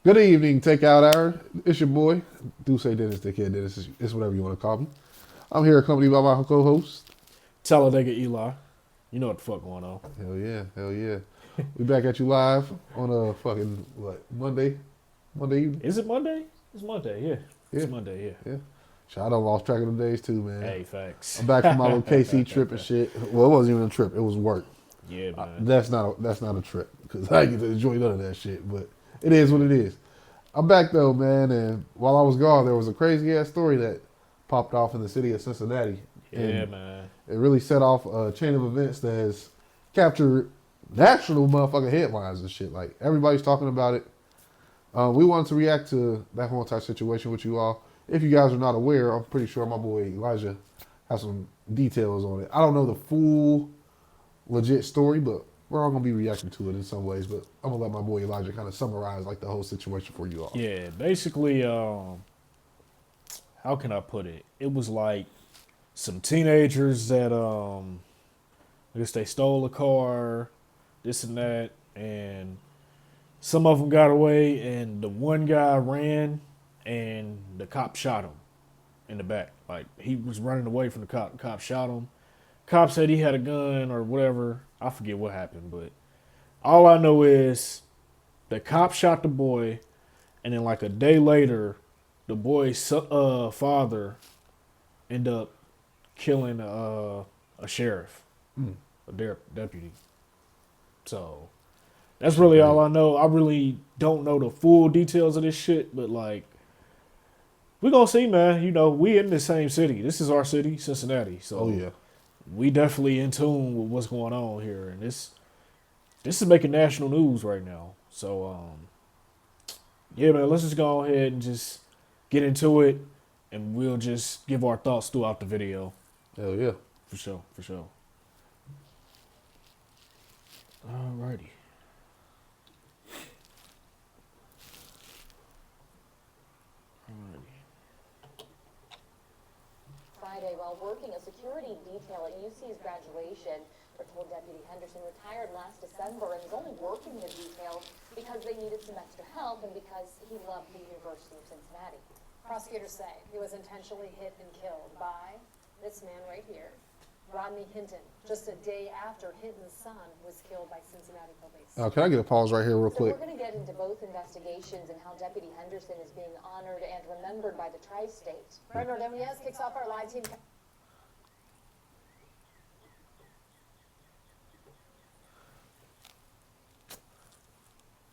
Good evening, takeout hour. It's your boy. Do say Dennis, dickhead Dennis. It's whatever you want to call me. I'm here accompanied by my co-host. Talladega Eli. You know what the fuck going on. Hell yeah, hell yeah. We back at you live on a fucking what Monday evening. Is it Monday? It's Monday, yeah. Yeah, It's Monday, yeah. yeah. Shit, I done lost track of the days too, man. Hey, facts. I'm back from my little KC trip and shit. Well, it wasn't even a trip. It was work. Yeah, man. That's not a trip because I didn't get to enjoy none of that shit. But it is what it is. I'm back though, man. And while I was gone, there was a crazy ass story that popped off in the city of Cincinnati, Yeah, and man. it really set off a chain of events that has captured national motherfucking headlines and shit. Like everybody's talking about it. We wanted to react to that whole entire situation with you all. If you guys are not aware, I'm pretty sure my boy Elijah has some details on it. I don't know the full legit story, but we're all gonna be reacting to it in some ways. But I'm gonna let my boy Elijah kind of summarize like the whole situation for you all. Yeah, basically, how can I put it? It was like some teenagers that, I guess they stole a car, this and that, and some of them got away, and the one guy ran, and the cop shot him in the back. Like, he was running away from the cop. The cop shot him. Cop said he had a gun or whatever. I forget what happened, but all I know is the cop shot the boy, and then like a day later, the boy's father ended up killing a sheriff, a deputy. So that's really all I know. I really don't know the full details of this shit, but like we gonna see, man. You know, we in the same city. This is our city, Cincinnati. So Oh yeah. we definitely in tune with what's going on here, and this is making national news right now. So yeah, man, let's just go ahead and just get into it, and we'll just give our thoughts throughout the video. Hell yeah. For sure, for sure. Alrighty. Friday, while working a security detail at UC's graduation, we're told Deputy Henderson retired last December and was only working the detail because they needed some extra help and because he loved the University of Cincinnati. Prosecutors say he was intentionally hit and killed by this man right here, Rodney Hinton, just a day after Hinton's son was killed by Cincinnati police. Can I get a pause right here real So quick? we're going to get into both investigations and how Deputy Henderson is being honored and remembered by the tri-state. Fred Ordonez kicks off our live team.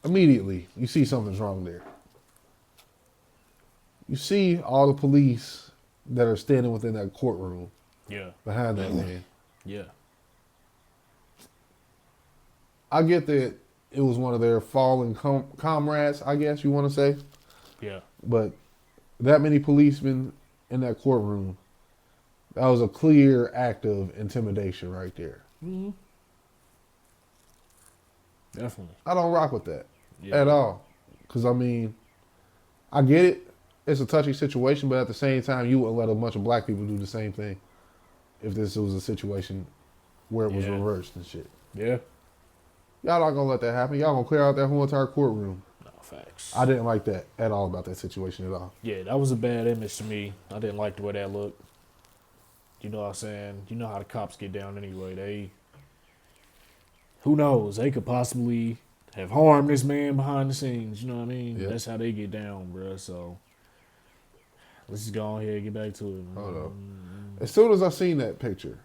Immediately, you see something's wrong there. You see all the police that are standing within that courtroom Yeah, behind that man. yeah, I get that it was one of their fallen comrades, I guess you want to say, yeah, but that many policemen in that courtroom, that was a clear act of intimidation right there. definitely. I don't rock with that Yeah. at all. Because, I mean, I get it. It's a touchy situation, but at the same time, you wouldn't let a bunch of black people do the same thing if this was a situation where it was Yeah. reversed and shit. Yeah. Y'all not going to let that happen. Y'all going to clear out that whole entire courtroom. No, facts. I didn't like that at all about that situation at all. Yeah, that was a bad image to me. I didn't like the way that looked. You know what I'm saying? You know how the cops get down anyway. Who knows? They could possibly have harmed this man behind the scenes. You know what I mean? Yeah. That's how they get down, bro. So let's just go ahead and get back to it. Man. Hold up. As soon as I seen that picture,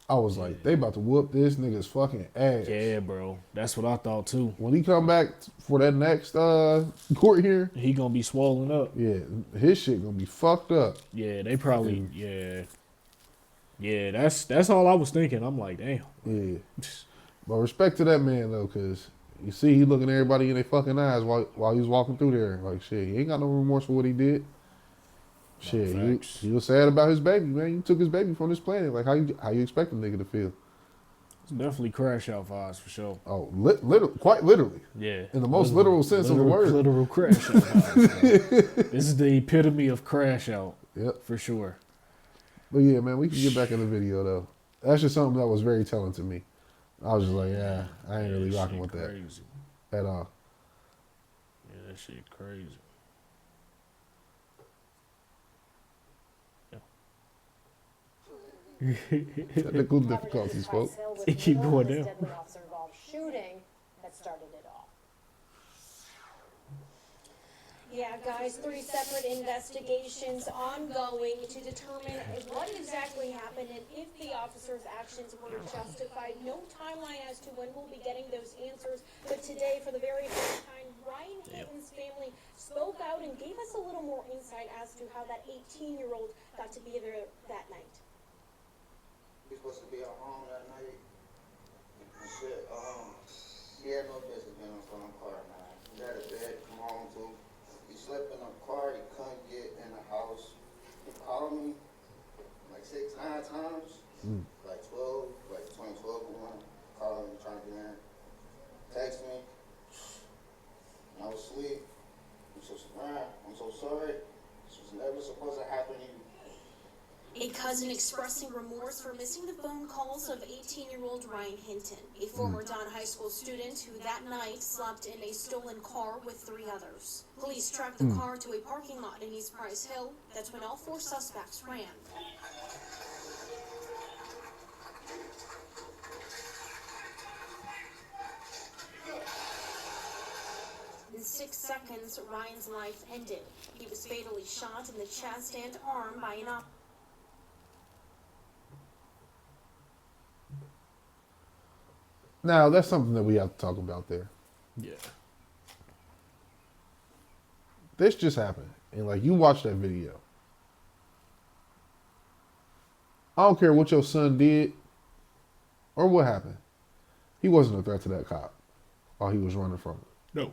I was like, they about to whoop this nigga's fucking ass. Yeah, bro. That's what I thought too. When he come back for that next court here, He gonna be swollen up. yeah, his shit gonna be fucked up. Yeah, they probably. Yeah. Yeah, that's all I was thinking. I'm like, damn. Yeah. But respect to that man though, cause you see he looking everybody in their fucking eyes while he was walking through there. Like shit, he ain't got no remorse for what he did. Shit, facts. he was sad about his baby, man. You took his baby from this planet. Like how you expect a nigga to feel? It's definitely crash out vibes for sure. Oh, quite literally, Yeah. in the most literal sense of the word. Literal crash out vibes, bro. This is the epitome of crash out Yep. for sure. But yeah, man, we can get back in the video though. That's just something that was very telling to me. I was just like, yeah, I ain't really That rocking shit with that crazy. at all. Yeah, That shit crazy. Technical difficulties, folks. It keep going down. Deadly officer-involved shooting that started it all. Yeah, guys, 3 separate investigations ongoing to determine what exactly happened and if the officer's actions were justified. No timeline as to when we'll be getting those answers, but today, for the very first time, Ryan Hinton's family spoke out and gave us a little more insight as to how that 18-year-old got to be there that night. He was supposed to be at home that night. And shit, he had no business being on the car, man. He had a bed, come home to. He slept in a car, he couldn't get in the house. He called me like 6, 9 times. Like 12, like 2012 or 1. Calling me, trying to get in. Text me. And I was asleep. I'm so sorry. This was never supposed to happen to you. A cousin expressing remorse for missing the phone calls of 18-year-old Ryan Hinton, a former Don High School student who that night slept in a stolen car with 3 others. Police tracked the car to a parking lot in East Price Hill. That's when all 4 suspects ran. In 6 seconds, Ryan's life ended. He was fatally shot in the chest and arm by an officer. Now, that's something that we have to talk about there. Yeah. This just happened. And, like, you watch that video. I don't care what your son did or what happened. He wasn't a threat to that cop while he was running from him. No.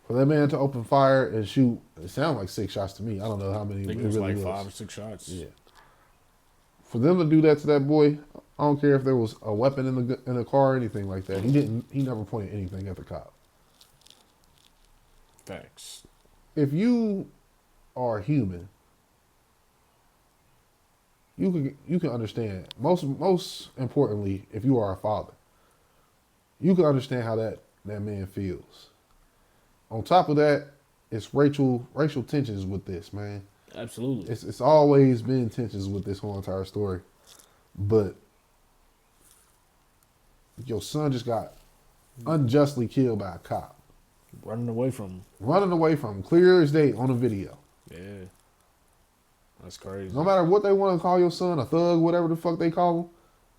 For that man to open fire and shoot, it sounded like 6 shots to me. I don't know how many. I think it it was really like 5 or 6 shots. Yeah. For them to do that to that boy, I don't care if there was a weapon in the car or anything like that. He never pointed anything at the cop. Facts. If you are human, you can understand. Most importantly, if you are a father, you can understand how that man feels. On top of that, it's racial tensions with this, man. Absolutely. It's always been tensions with this whole entire story. But your son just got unjustly killed by a cop. Running away from him, clear as day on a video. Yeah. That's crazy. No matter what they want to call your son, a thug, whatever the fuck they call him,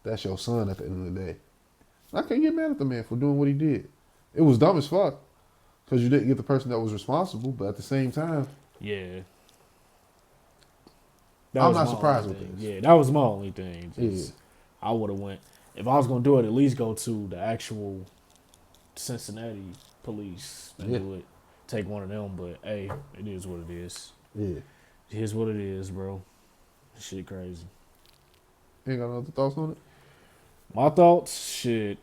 that's your son at the end of the day. I can't get mad at the man for doing what he did. It was dumb as fuck because you didn't get the person that was responsible, but at the same time, Yeah. I'm was not my surprised only with thing. this. Yeah, that was my only thing. Just, Yeah. I would have went, if I was going to do it, at least go to the actual Cincinnati police and Yeah. do it. Take one of them, but hey, it is what it is. yeah. It is what it is, bro. Shit crazy. Ain't got no other thoughts on it? My thoughts, shit.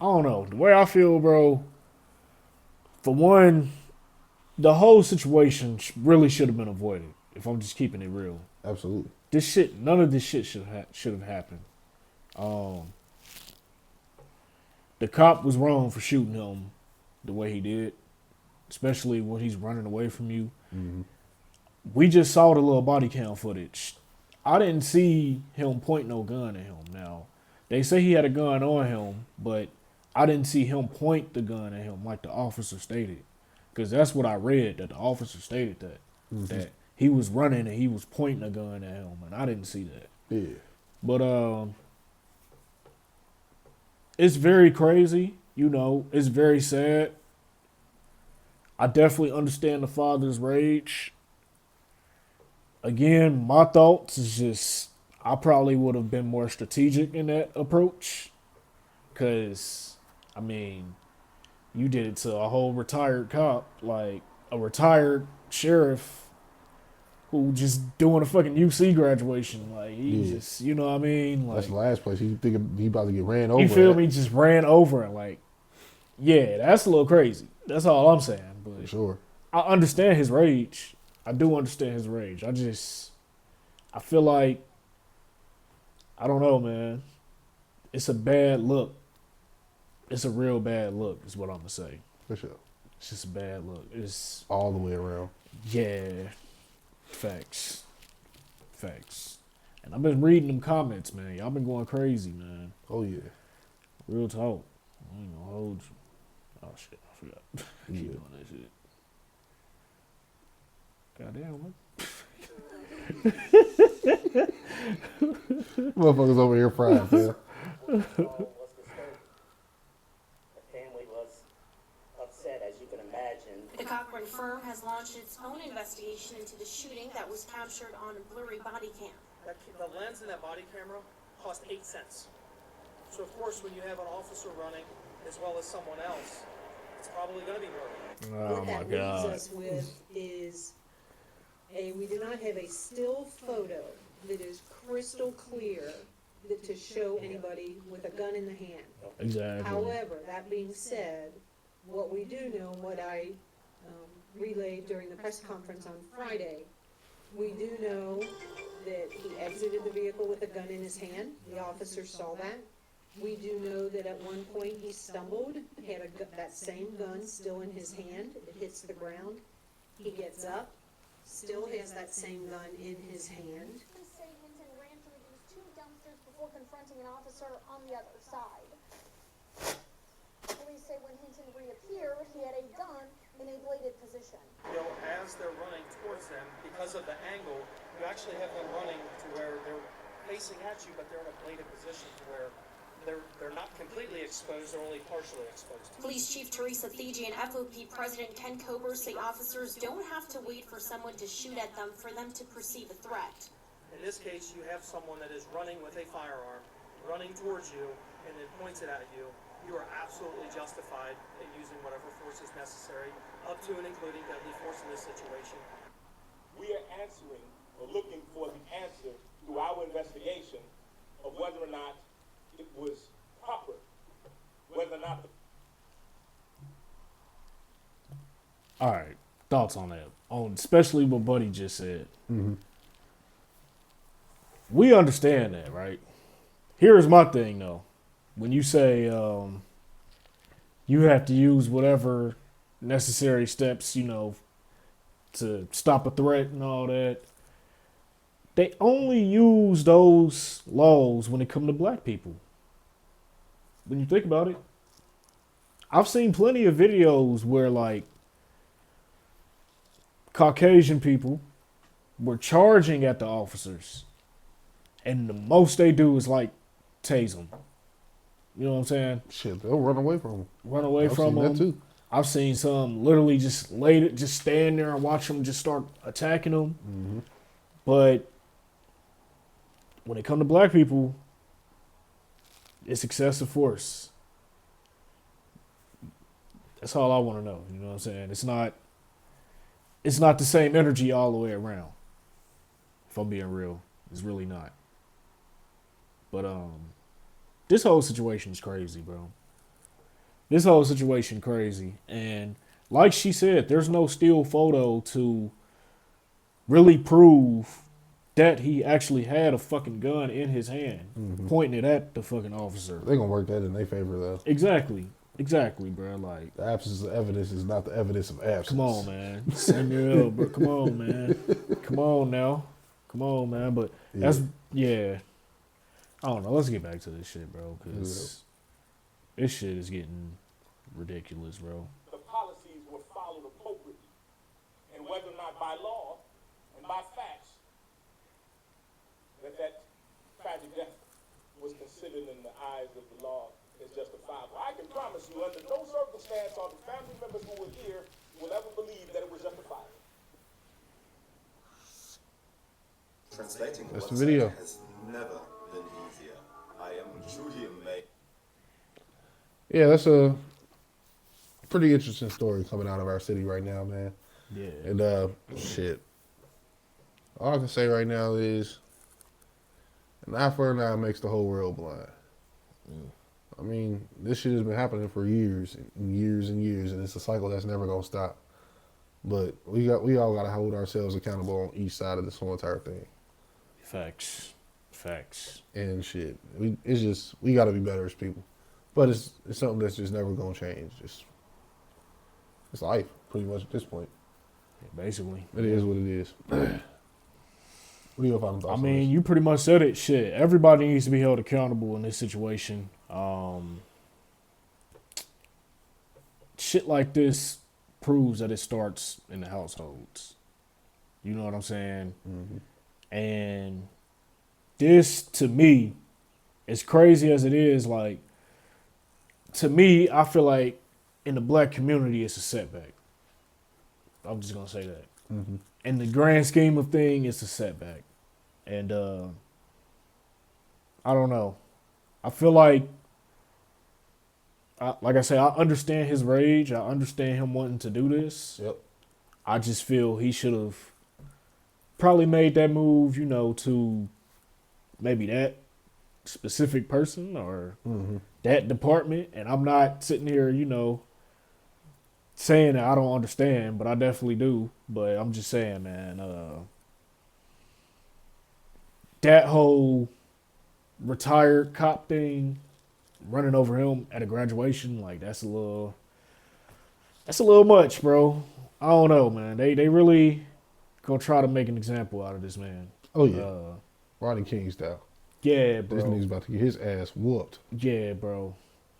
I don't know. The way I feel, bro, for one, the whole situation really should have been avoided, if I'm just keeping it real. Absolutely. None of this shit should have happened. The cop was wrong for shooting him the way he did, especially when he's running away from you. Mm-hmm. We just saw the little body cam footage. I didn't see him point no gun at him. Now, they say he had a gun on him, but I didn't see him point the gun at him like the officer stated. Because that's what I read, that the officer stated that he was running and he was pointing a gun at him, and I didn't see that. Yeah. But it's very crazy, it's very sad. I definitely understand the father's rage. Again, my thoughts is just I probably would have been more strategic in that approach. Cause I mean, you did it to a whole retired cop, like a retired sheriff who just doing a fucking UC graduation. Like he just, you know what I mean? Like, That's the last place. He think he about to get ran over. you feel at. me? Just ran over and like, yeah, that's a little crazy. That's all I'm saying. For But sure. I understand his rage. I do understand his rage. I feel like, I don't know, man. It's a bad look. It's a real bad look, is what I'm gonna say. For sure. It's just a bad look. It's All the way around. yeah, facts. And I've been reading them comments, man. Y'all been going crazy, man. Oh yeah. Real talk. I ain't gonna hold you. Oh shit, I forgot. Keep Yeah. doing that shit. Goddamn, man. Motherfuckers over here frying, man. Was disturbed. The family was upset, as you can imagine. The Cochran firm has launched its own investigation into the shooting that was captured on a blurry body cam. The lens in that body camera cost 8 cents. So of course, when you have an officer running as well as someone else, it's probably going to be blurry. Oh What my that god. leaves us with is we do not have a still photo that is crystal clear to show anybody with a gun in the hand. Exactly. However, that being said, what we do know, what I relayed during the press conference on Friday, we do know that he exited the vehicle with a gun in his hand. The officer saw that. We do know that at one point he stumbled, had that same gun still in his hand. It hits the ground. He gets up, still has that same gun in his hand. Police say Hinton ran through these two dumpsters before confronting an officer on the other side. Police say when Hinton reappeared, he had a gun in a bladed position. You know, as they're running towards them, because of the angle, you actually have them running to where they're facing at you, but they're in a bladed position to where they're not completely exposed, they're only partially exposed. Police Chief Teresa Thigi and FOP President Ken Kober say officers don't have to wait for someone to shoot at them for them to perceive a threat. In this case, you have someone that is running with a firearm, running towards you, and then points it at you. You are absolutely justified in using whatever force is necessary, up to and including deadly force in this situation. We are answering or looking for the answer through our investigation of whether or not it was proper, whether or not the All right, thoughts on that? On especially what Buddy just said. We understand that, right? Here's my thing, though. When you say you have to use whatever necessary steps, to stop a threat and all that, they only use those laws when it come to black people. When you think about it, I've seen plenty of videos where like Caucasian people were charging at the officers, and the most they do is like tase them. You know what I'm saying? Shit, they'll run away from them. Run away I've from seen them. that too. I've seen some literally just stand there and watch them just start attacking them. But when it comes to black people, it's excessive force. That's all I want to know. You know what I'm saying? It's not the same energy all the way around. If I'm being real, it's really not. But this whole situation is crazy, bro. This whole situation crazy. And like she said, there's no still photo to really prove that he actually had a fucking gun in his hand, pointing it at the fucking officer. They gonna work that in their favor though. Exactly, bro. Like, The absence of evidence is not the evidence of absence. come on, man. Samuel, bro. Come on, man. Come on now. Come on, man. But that's, yeah. I don't know. Let's get back to this shit, bro, because this shit is getting ridiculous, bro. the policies were followed appropriately, and whether or not by law and by facts that tragic death was considered in the eyes of the law as justifiable. I can promise you, under no circumstance are the family members who were here will ever believe that it was justifiable. Translating That's what's the video. said has never been easier. I am truly amazed. Yeah, that's a pretty interesting story coming out of our city right now, man. Yeah. And shit. All I can say right now is an eye for an eye makes the whole world blind. I mean, this shit has been happening for years and years and years, and it's a cycle that's never gonna stop. But we all gotta hold ourselves accountable on each side of this whole entire thing. Facts. And shit, we gotta be better as people. But it's something that's just never gonna change. Just It's life, pretty much at this point. Basically. It is what it is. What are your final thoughts I on mean, this? you pretty much said it. Shit, everybody needs to be held accountable in this situation. Shit like this proves that it starts in the households. You know what I'm saying? And this, to me, as crazy as it is, like, to me, I feel like in the black community, it's a setback. I'm just gonna say that. In the grand scheme of things, it's a setback. And I don't know. I feel like I say, I understand his rage. I understand him wanting to do this. Yep. I just feel he should have probably made that move, you know, to maybe that specific person or that department. And I'm not sitting here, you know, saying that I don't understand, but I definitely do. But I'm just saying, man, that whole retired cop thing, running over him at a graduation, like that's a little much, bro. I don't know, man. They really gonna try to make an example out of this man. Oh yeah, Rodney King style. Yeah, bro. This nigga's about to get his ass whooped. Yeah, bro.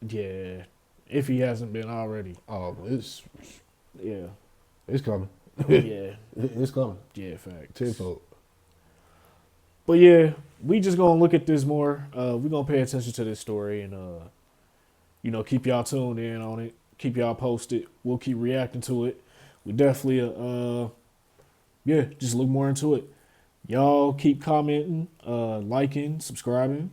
Yeah, if he hasn't been already. Oh, it's coming. Yeah, it's coming. Yeah, fact. Tenfold. But yeah, we just gonna look at this more. We're gonna pay attention to this story and you know, keep y'all tuned in on it. Keep y'all posted. We'll keep reacting to it. We definitely just look more into it. Y'all keep commenting, liking, subscribing.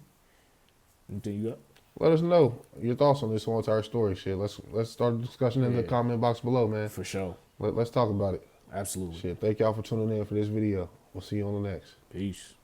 Anything you got? Let us know your thoughts on this whole entire story. Shit, let's start a discussion in the comment box below, man. For sure. Let's talk about it. Absolutely. Shit, thank y'all for tuning in for this video. We'll see you on the next. Peace.